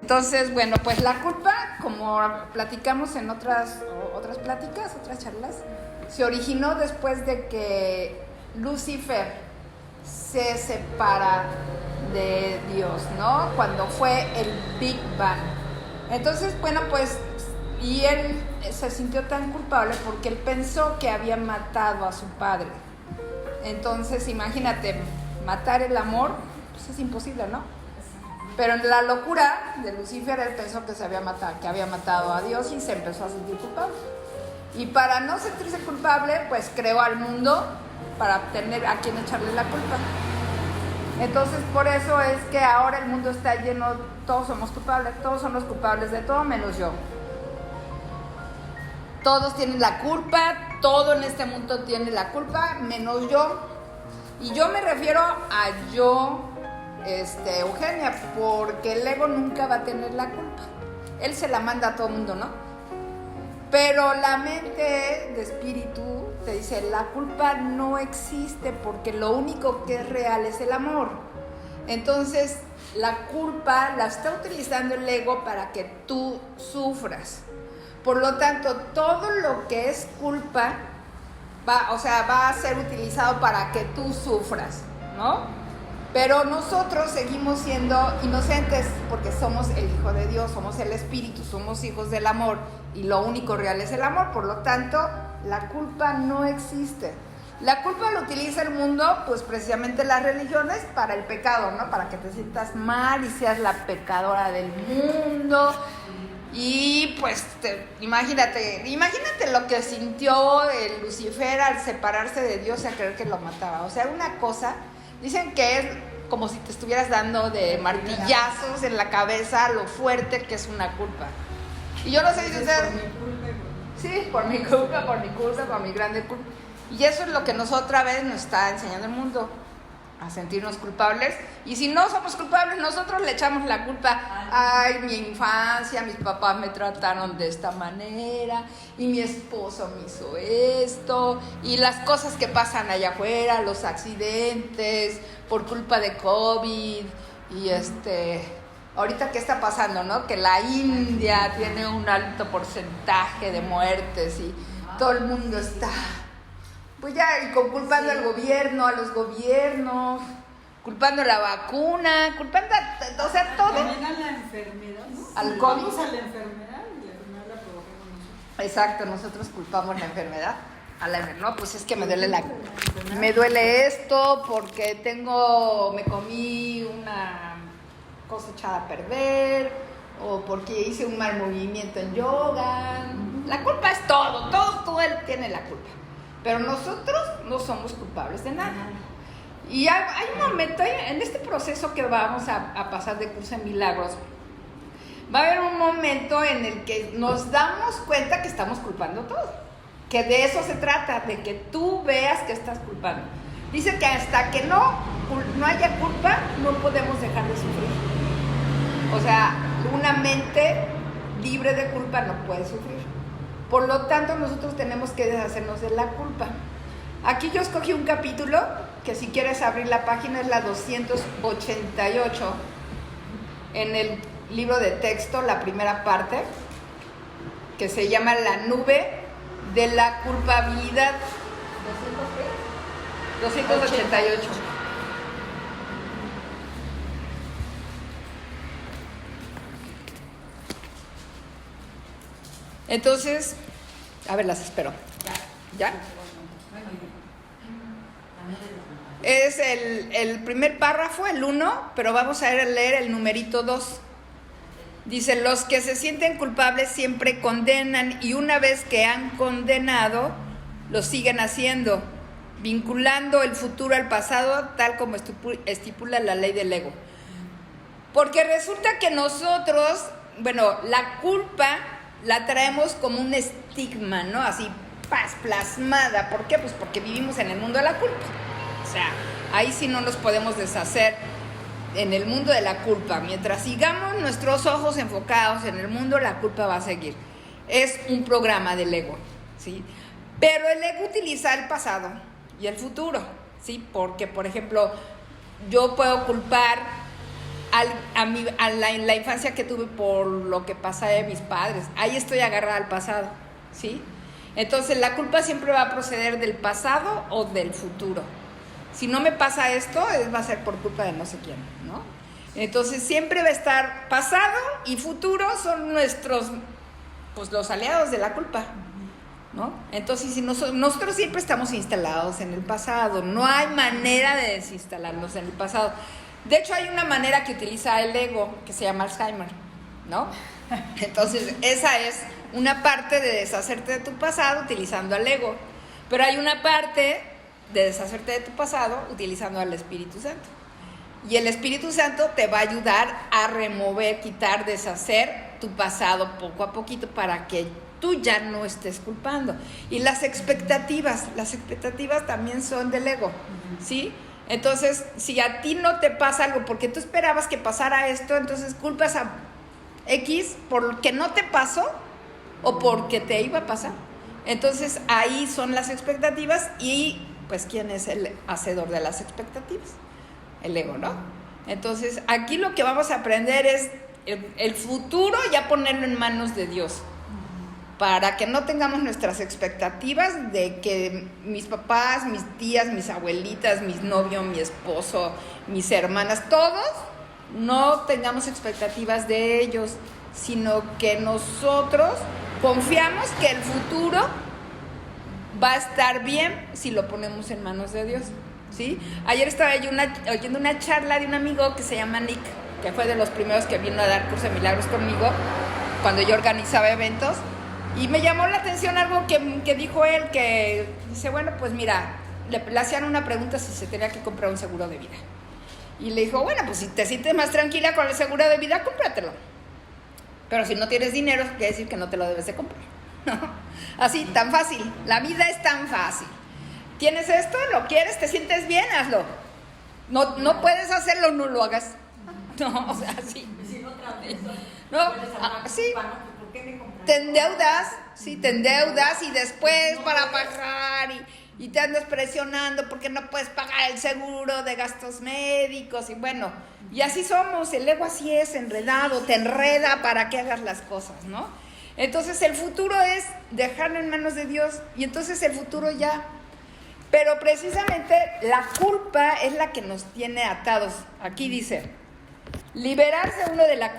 Entonces, bueno, pues la culpa, como platicamos en otras pláticas, otras charlas, se originó después de que Lucifer se separa de Dios, ¿no? Cuando fue el Big Bang. Entonces, bueno, pues, y él se sintió tan culpable porque él pensó que había matado a su padre. Entonces, imagínate, matar el amor, pues es imposible, ¿no? Pero en la locura de Lucifer, él pensó que había matado a Dios y se empezó a sentir culpable. Y para no sentirse culpable, pues creó al mundo para tener a quien echarle la culpa. Entonces, por eso es que ahora el mundo está lleno, todos somos culpables, todos somos culpables de todo menos yo. Todos tienen la culpa, todo en este mundo tiene la culpa, menos yo. Y yo me refiero a yo, Eugenia, porque el ego nunca va a tener la culpa. Él se la manda a todo el mundo, ¿no? Pero la mente de espíritu te dice, la culpa no existe porque lo único que es real es el amor. Entonces, la culpa la está utilizando el ego para que tú sufras. Por lo tanto, todo lo que es culpa va a ser utilizado para que tú sufras, ¿no? Pero nosotros seguimos siendo inocentes porque somos el Hijo de Dios, somos el Espíritu, somos hijos del amor y lo único real es el amor. Por lo tanto, la culpa no existe. La culpa la utiliza el mundo, pues precisamente las religiones, para el pecado, ¿no? Para que te sientas mal y seas la pecadora del mundo. Y pues imagínate lo que sintió el Lucifer al separarse de Dios y a creer que lo mataba. O sea, una cosa, dicen que es como si te estuvieras dando de martillazos en la cabeza lo fuerte que es una culpa. Y yo no sé si ustedes... Sí, por mi culpa, por mi grande culpa. Y eso es lo que otra vez nos está enseñando el mundo, a sentirnos culpables. Y si no somos culpables, nosotros le echamos la culpa. Ay, mi infancia, mis papás me trataron de esta manera, y mi esposo me hizo esto, y las cosas que pasan allá afuera, los accidentes, por culpa de COVID, y ahorita qué está pasando, ¿no? Que la India tiene un alto porcentaje de muertes y todo el mundo está... Pues ya, y culpando al gobierno, a los gobiernos, culpando a la vacuna, culpando o sea, todo. También a la enfermedad, ¿no? Al COVID. Culpamos a la enfermedad y la enfermedad la provocamos nosotros. Exacto, nosotros culpamos la enfermedad. No, pues es que me duele esto porque me comí una cosa echada a perder, o porque hice un mal movimiento en yoga. La culpa es todo él tiene la culpa. Pero nosotros no somos culpables de nada. Y hay un momento, en este proceso que vamos a pasar de curso en milagros, va a haber un momento en el que nos damos cuenta que estamos culpando todo. Que de eso se trata, de que tú veas que estás culpando. Dice que hasta que no haya culpa, no podemos dejar de sufrir. O sea, una mente libre de culpa no puede sufrir. Por lo tanto, nosotros tenemos que deshacernos de la culpa. Aquí yo escogí un capítulo, que si quieres abrir la página es la 288, en el libro de texto, la primera parte, que se llama La nube de la culpabilidad. 288. Entonces, a ver, las espero. ¿Ya? Es el primer párrafo, el 1, pero vamos a leer el numerito 2. Dice, los que se sienten culpables siempre condenan y una vez que han condenado, lo siguen haciendo, vinculando el futuro al pasado, tal como estipula la ley del ego. Porque resulta que nosotros, la culpa la traemos como un estigma, ¿no? Así, plasmada. ¿Por qué? Pues porque vivimos en el mundo de la culpa. O sea, ahí sí no nos podemos deshacer en el mundo de la culpa. Mientras sigamos nuestros ojos enfocados en el mundo, la culpa va a seguir. Es un programa del ego, ¿sí? Pero el ego utiliza el pasado y el futuro, ¿sí? Porque, por ejemplo, yo puedo culpar la infancia que tuve por lo que pasa de mis padres. Ahí estoy agarrada al pasado, ¿sí? Entonces la culpa siempre va a proceder del pasado o del futuro. Si no me pasa esto, va a ser por culpa de no sé quién, ¿no? Entonces siempre va a estar pasado y futuro son nuestros, pues los aliados de la culpa, ¿no? Entonces si nosotros siempre estamos instalados en el pasado, no hay manera de desinstalarnos en el pasado. De hecho hay una manera que utiliza el ego que se llama Alzheimer, ¿no? Entonces esa es una parte de deshacerte de tu pasado utilizando al ego, pero hay una parte de deshacerte de tu pasado utilizando al Espíritu Santo. Y el Espíritu Santo te va a ayudar a remover, quitar, deshacer tu pasado poco a poquito para que tú ya no estés culpando. Y las expectativas también son del ego, ¿sí? Entonces, si a ti no te pasa algo porque tú esperabas que pasara esto, entonces culpas a X porque no te pasó o porque te iba a pasar. Entonces, ahí son las expectativas y, pues, ¿quién es el hacedor de las expectativas? El ego, ¿no? Entonces, aquí lo que vamos a aprender es el futuro, ya ponerlo en manos de Dios, para que no tengamos nuestras expectativas de que mis papás, mis tías, mis abuelitas, mis novios, mi esposo, mis hermanas, todos no tengamos expectativas de ellos, sino que nosotros confiamos que el futuro va a estar bien si lo ponemos en manos de Dios, ¿sí? Ayer estaba yo oyendo una charla de un amigo que se llama Nick, que fue de los primeros que vino a dar curso de milagros conmigo cuando yo organizaba eventos, y me llamó la atención algo que dijo él, que dice, bueno, pues mira, le hacían una pregunta si se tenía que comprar un seguro de vida, y le dijo, bueno, pues si te sientes más tranquila con el seguro de vida, cómpratelo, pero si no tienes dinero, quiere decir que no te lo debes de comprar, ¿no? Así, tan fácil, la vida es tan fácil. ¿Tienes esto? ¿Lo quieres? ¿Te sientes bien? Hazlo. No puedes hacerlo, no lo hagas. No, o sea, sí. No, sí. Te endeudas y después para pagar y te andas presionando porque no puedes pagar el seguro de gastos médicos y bueno, y así somos, el ego así es, enredado, te enreda para que hagas las cosas, ¿no? Entonces el futuro es dejarlo en manos de Dios y entonces el futuro ya. Pero precisamente la culpa es la que nos tiene atados. Aquí dice, liberarse uno de la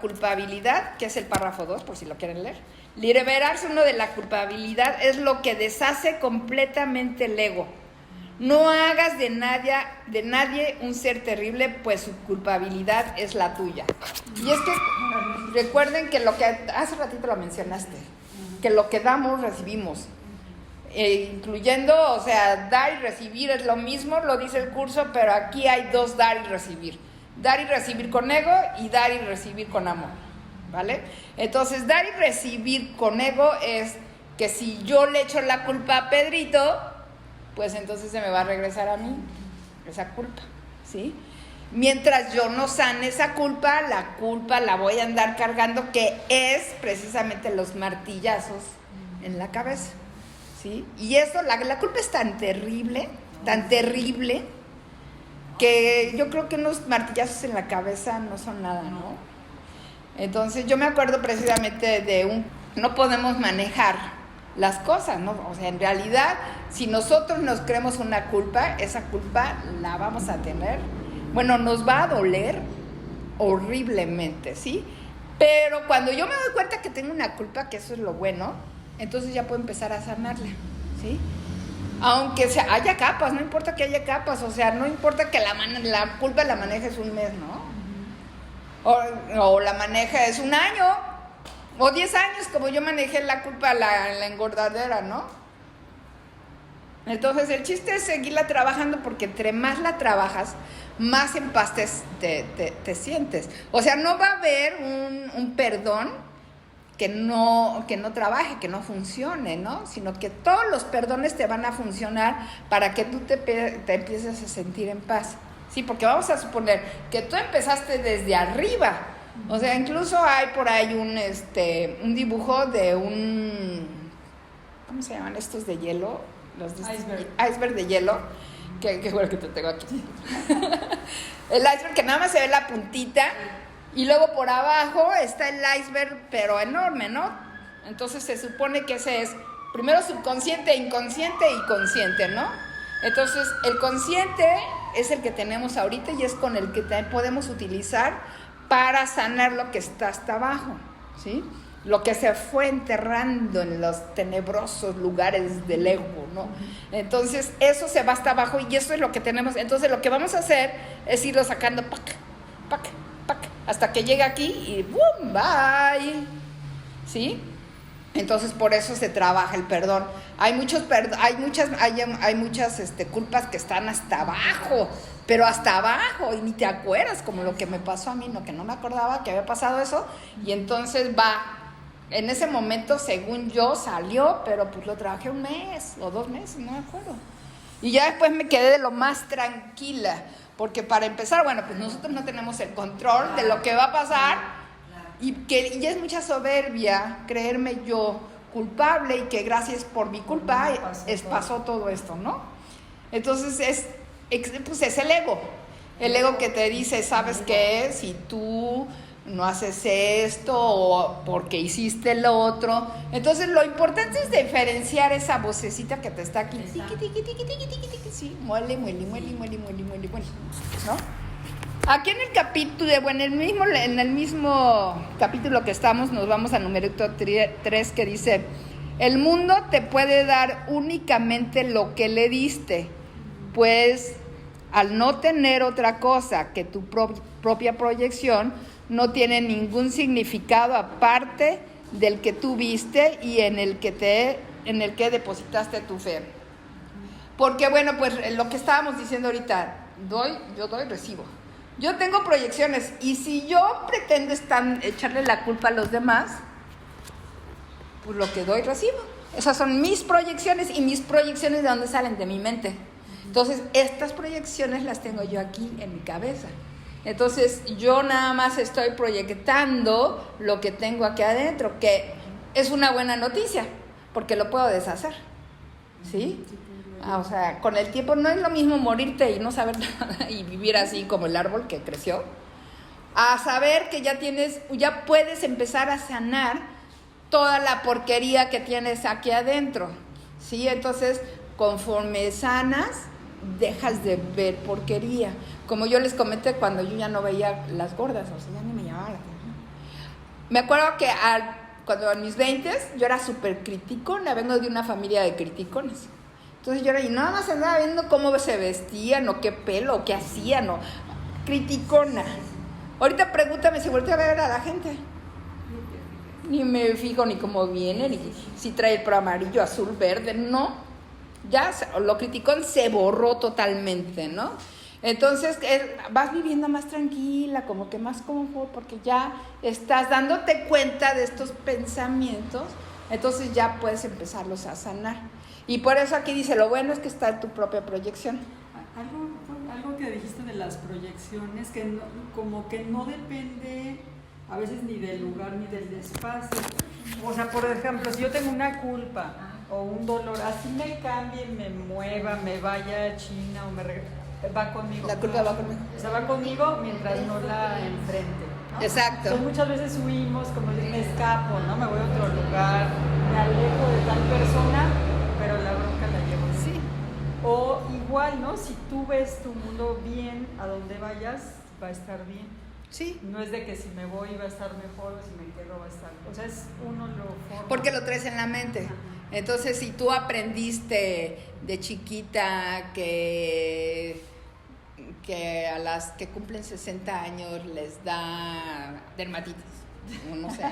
culpabilidad, que es el párrafo 2, por si lo quieren leer. Liberarse uno de la culpabilidad es lo que deshace completamente el ego. No hagas de nadie un ser terrible, pues su culpabilidad es la tuya. Y es que recuerden que lo que hace ratito lo mencionaste, que lo que damos, recibimos. Incluyendo, o sea, dar y recibir es lo mismo, lo dice el curso, pero aquí hay dos dar y recibir. Dar y recibir con ego y dar y recibir con amor, ¿vale? Entonces, dar y recibir con ego es que si yo le echo la culpa a Pedrito, pues entonces se me va a regresar a mí esa culpa, ¿sí? Mientras yo no sane esa culpa, la culpa la voy a andar cargando, que es precisamente los martillazos en la cabeza, ¿sí? Y eso, la culpa es tan terrible, que yo creo que unos martillazos en la cabeza no son nada, ¿no? Entonces yo me acuerdo precisamente de no podemos manejar las cosas, ¿no? O sea, en realidad, si nosotros nos creemos una culpa, esa culpa la vamos a tener, bueno, nos va a doler horriblemente, ¿sí? Pero cuando yo me doy cuenta que tengo una culpa, que eso es lo bueno, entonces ya puedo empezar a sanarla, ¿sí? Aunque haya capas, no importa que haya capas, o sea, no importa que la culpa la manejes un mes, ¿no? O la manejes un año, o 10 años, como yo manejé la culpa, la engordadera, ¿no? Entonces el chiste es seguirla trabajando, porque entre más la trabajas, más en paz te sientes. O sea, no va a haber un perdón que no trabaje, que no funcione, ¿no? Sino que todos los perdones te van a funcionar para que tú te empieces a sentir en paz. Sí, porque vamos a suponer que tú empezaste desde arriba. O sea, incluso hay por ahí un dibujo de ¿cómo se llaman estos de hielo? Los Iceberg. Iceberg de hielo, Qué bueno que te tengo aquí. El iceberg que nada más se ve la puntita y luego por abajo está el iceberg, pero enorme, ¿no? Entonces se supone que ese es primero subconsciente, inconsciente y consciente, ¿no? Entonces el consciente es el que tenemos ahorita y es con el que podemos utilizar para sanar lo que está hasta abajo, ¿sí? Lo que se fue enterrando en los tenebrosos lugares del ego, ¿no? Entonces eso se va hasta abajo y eso es lo que tenemos. Entonces lo que vamos a hacer es irlo sacando hasta que llegue aquí y ¡boom! Bye, ¿sí? Entonces por eso se trabaja el perdón. Hay muchas culpas que están hasta abajo, pero hasta abajo y ni te acuerdas, como lo que me pasó a mí, no, que no me acordaba que había pasado eso, y entonces en ese momento según yo salió, pero pues lo trabajé 1 mes o 2 meses, no me acuerdo, y ya después me quedé de lo más tranquila, porque para empezar, bueno, pues nosotros no tenemos el control de lo que va a pasar. Y es mucha soberbia creerme yo culpable y que gracias por mi culpa pasó todo esto, ¿no? Entonces es el ego que te dice, ¿sabes qué? Si tú no haces esto o porque hiciste lo otro. Entonces lo importante es diferenciar esa vocecita que te está aquí, sí, muele, ¿no? Aquí en el capítulo, en el mismo capítulo que estamos, nos vamos al número 3 que dice: el mundo te puede dar únicamente lo que le diste, pues al no tener otra cosa que tu propia proyección, no tiene ningún significado aparte del que tú viste y en el que depositaste tu fe. Porque bueno, pues lo que estábamos diciendo ahorita, yo doy, recibo. Yo tengo proyecciones y si yo pretendo echarle la culpa a los demás, pues lo que doy recibo. Esas son mis proyecciones y mis proyecciones de dónde salen, de mi mente. Entonces estas proyecciones las tengo yo aquí en mi cabeza. Entonces yo nada más estoy proyectando lo que tengo aquí adentro, que es una buena noticia, porque lo puedo deshacer, ¿sí? O sea, con el tiempo no es lo mismo morirte y no saber nada y vivir así como el árbol que creció, a saber que ya puedes empezar a sanar toda la porquería que tienes aquí adentro, ¿sí? Entonces, conforme sanas, dejas de ver porquería. Como yo les comenté cuando yo ya no veía las gordas, o sea, ya ni me llamaba la atención. Me acuerdo que cuando en mis 20s yo era súper criticona, vengo de una familia de criticones. Entonces yo y nada más andaba viendo cómo se vestían, o qué pelo, o qué hacían, o criticona. Ahorita pregúntame si volteo a ver a la gente. Ni me fijo ni cómo viene, ni si trae el pelo amarillo, azul, verde, no. Ya lo criticón se borró totalmente, ¿no? Entonces vas viviendo más tranquila, como que más confort, porque ya estás dándote cuenta de estos pensamientos, entonces ya puedes empezarlos a sanar. Y por eso aquí dice, lo bueno es que está en tu propia proyección. Algo que dijiste de las proyecciones, que no, como que no depende a veces ni del lugar ni del espacio. O sea, por ejemplo, si yo tengo una culpa o un dolor, así me cambie, me mueva, me vaya a China o va conmigo. La culpa va conmigo. O sea, va conmigo mientras no la enfrente, ¿no? Exacto. Entonces, muchas veces huimos, como decir, me escapo, ¿no? Me voy a otro lugar, me alejo de tal persona, pero la bronca la llevo. Sí. O igual, ¿no? Si tú ves tu mundo bien, a donde vayas, va a estar bien. Sí. No es de que si me voy va a estar mejor o si me quedo va a estar. O sea, es uno lo forma. Porque lo traes en la mente. Ajá. Entonces, si tú aprendiste de chiquita que a las que cumplen 60 años les da dermatitis, no sé,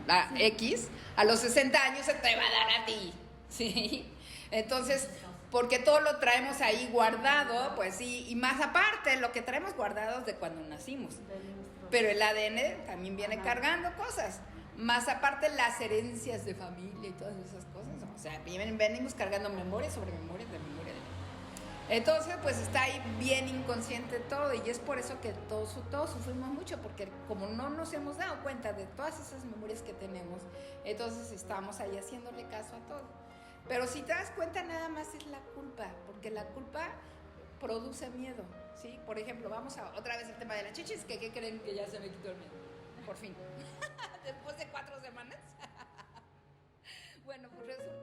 la X, a los 60 años se te va a dar a ti, ¿sí? Entonces, porque todo lo traemos ahí guardado, pues sí, y más aparte, lo que traemos guardados de cuando nacimos. Pero el ADN también viene cargando cosas. Más aparte las herencias de familia y todas esas cosas. O sea, venimos cargando memoria sobre memoria de memoria. Entonces, pues está ahí bien inconsciente todo. Y es por eso que todos sufrimos mucho. Porque como no nos hemos dado cuenta de todas esas memorias que tenemos, entonces estamos ahí haciéndole caso a todo. Pero si te das cuenta, nada más es la culpa. Porque la culpa produce miedo, ¿sí? Por ejemplo, vamos a otra vez el tema de las chichis, que ¿qué creen? Que ya se me quitó el miedo, por fin. Después de 4 semanas. Bueno, pues resulta